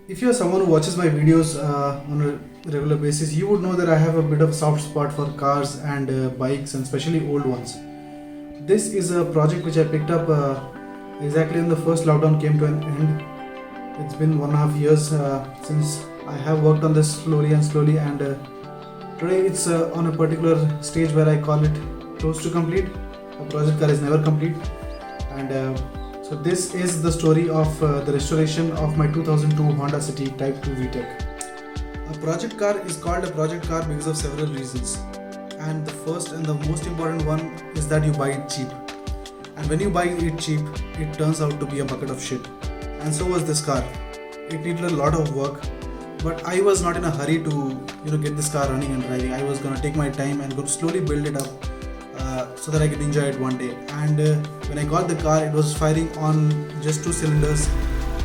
If you're someone who watches my videos on a regular basis, you would know that I have a bit of a soft spot for cars and bikes, and especially old ones. This is a project which I picked up exactly when the first lockdown came to an end. It's been 1.5 years since I have worked on this slowly, and today it's on a particular stage where I call it close to complete. A project car is never complete, and so this is the story of the restoration of my 2002 Honda City Type 2 VTEC. A project car is called a project car because of several reasons, and the first and the most important one is that you buy it cheap. And when you buy it cheap, it turns out to be a bucket of shit. And so was this car. It needed a lot of work, but I was not in a hurry to get this car running and driving. I was gonna take my time and go slowly build it up so that I could enjoy it one day. And when I got the car, it was firing on just 2 cylinders.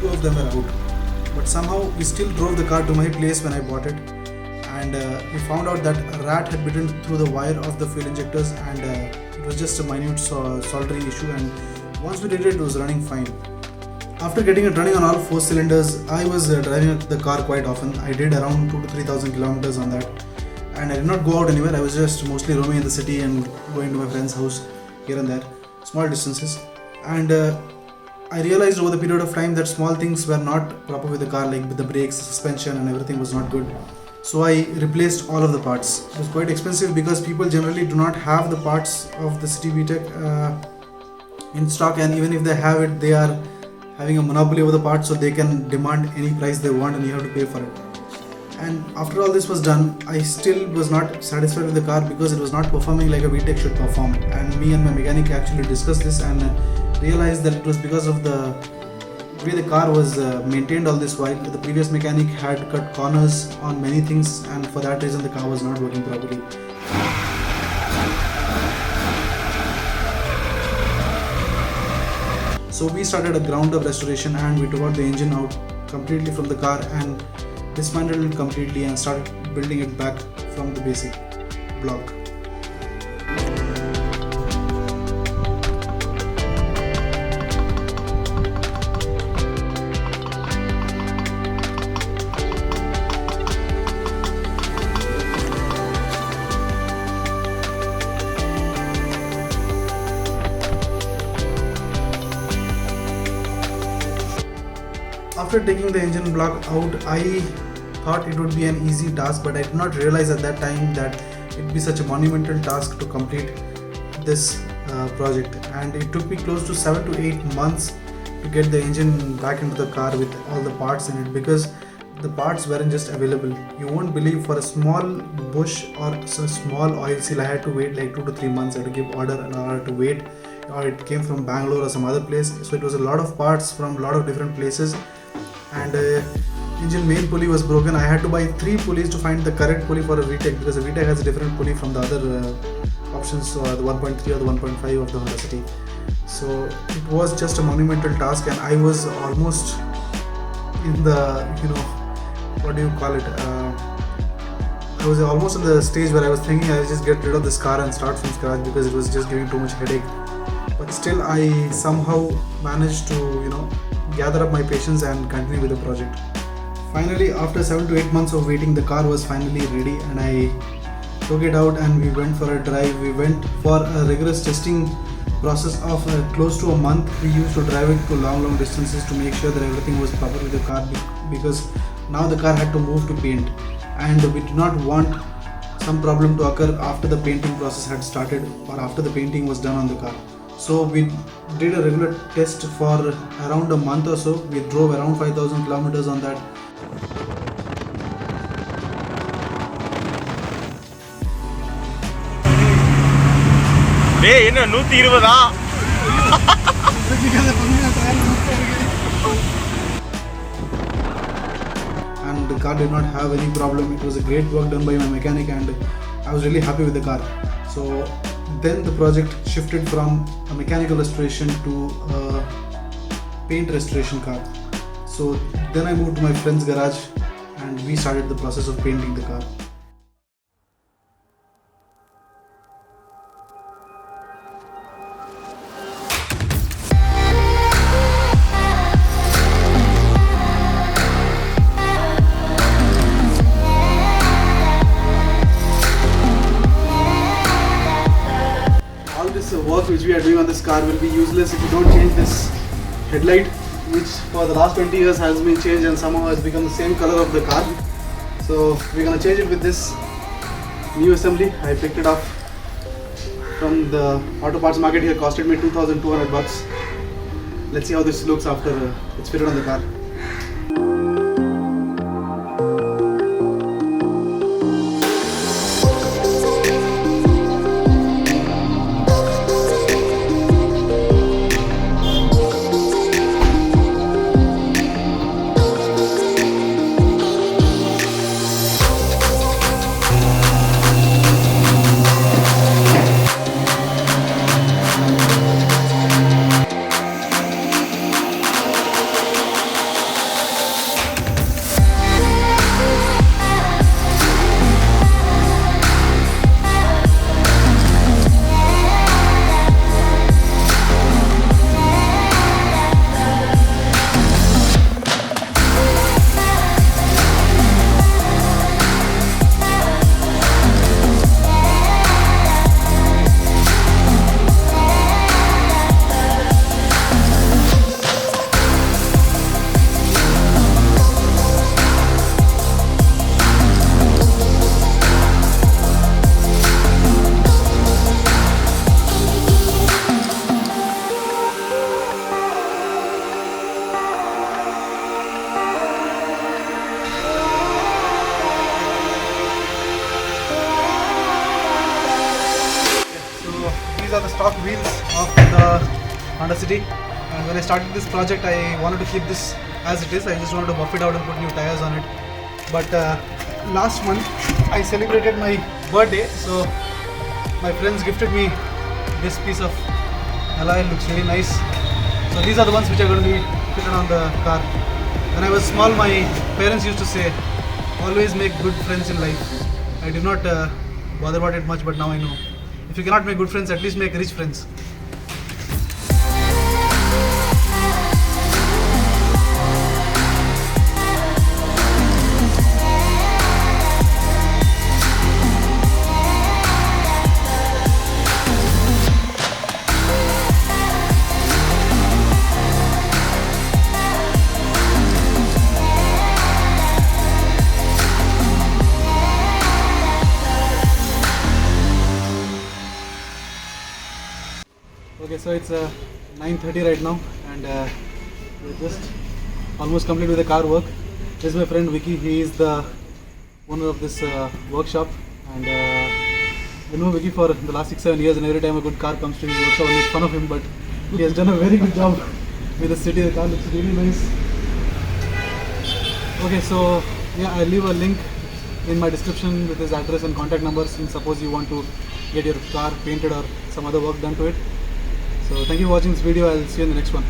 2 of them were out, but somehow we still drove the car to my place when I bought it, and we found out that a rat had bitten through the wire of the fuel injectors, and it was just a minute soldering issue, and once we did it, it was running fine. After getting it running on all 4 cylinders, I was driving the car quite often. I did around 2 to 3,000 kilometers on that, and I did not go out anywhere. I was just mostly roaming in the city and going to my friend's house here and there, small distances. And I realized over the period of time that small things were not proper with the car, like with the brakes, suspension, and everything was not good. So I replaced all of the parts. It was quite expensive because people generally do not have the parts of the City VTEC in stock, and even if they have it, they are having a monopoly over the parts, so they can demand any price they want and you have to pay for it. And after all this was done, I still was not satisfied with the car because it was not performing like a VTEC should perform. And me and my mechanic actually discussed this and realized that it was because of the way the car was maintained all this while. The previous mechanic had cut corners on many things, and for that reason the car was not working properly. So we started a ground up restoration, and we took out the engine out completely from the car and dismantled it completely and started building it back from the basic block. After taking the engine block out, I thought it would be an easy task, but I did not realize at that time that it would be such a monumental task to complete this project. And it took me close to 7 to 8 months to get the engine back into the car with all the parts in it, because the parts weren't just available. You won't believe, for a small bush or a small oil seal, I had to wait like 2 to 3 months. I had to give order and I had to wait, or it came from Bangalore or some other place. So it was a lot of parts from a lot of different places, and engine main pulley was broken. I had to buy 3 pulleys to find the correct pulley for a VTEC, because the VTEC has a different pulley from the other options, the 1.3 or the 1.5 of the Honda City. So it was just a monumental task, and I was almost in the, what do you call it? I was almost in the stage where I was thinking I'll just get rid of this car and start from scratch, because it was just giving too much headache. But still, I somehow managed to, gather up my patience and continue with the project. Finally, after 7 to 8 months of waiting, the car was finally ready, and I took it out and we went for a drive. We went for a rigorous testing process of close to a month. We used to drive it to long distances to make sure that everything was proper with the car, because now the car had to move to paint, and we did not want some problem to occur after the painting process had started or after the painting was done on the car. So we did a regular test for around a month or so. We drove around 5,000 kilometers on that. And the car did not have any problem. It was a great work done by my mechanic, and I was really happy with the car. So then the project shifted from a mechanical restoration to a paint restoration car. So then I moved to my friend's garage and we started the process of painting the car. doing on this car will be useless if you don't change this headlight, which for the last 20 years has been changed and somehow has become the same color of the car. So we're gonna change it with this new assembly. I picked it up from the auto parts market here, costed me 2,200 bucks. Let's see how this looks after it's fitted on the car. These are the stock wheels of the Honda City, and when I started this project I wanted to keep this as it is. I just wanted to buff it out and put new tires on it. But last month I celebrated my birthday, so my friends gifted me this piece of alloy. It looks really nice. So these are the ones which are going to be fitted on the car. When I was small, my parents used to say, always make good friends in life. I did not bother about it much, but now I know. If you cannot make good friends, at least make rich friends. Okay, so it's 9:30 right now, and we're just almost complete with the car work. This is my friend Vicky. He is the owner of this workshop, and I know Vicky for the last 6-7 years, and every time a good car comes to his workshop, I make fun of him, but he has done a very good job with the city. The car looks really nice. Okay, so yeah, I'll leave a link in my description with his address and contact numbers, in suppose you want to get your car painted or some other work done to it. So thank you for watching this video. I'll see you in the next one.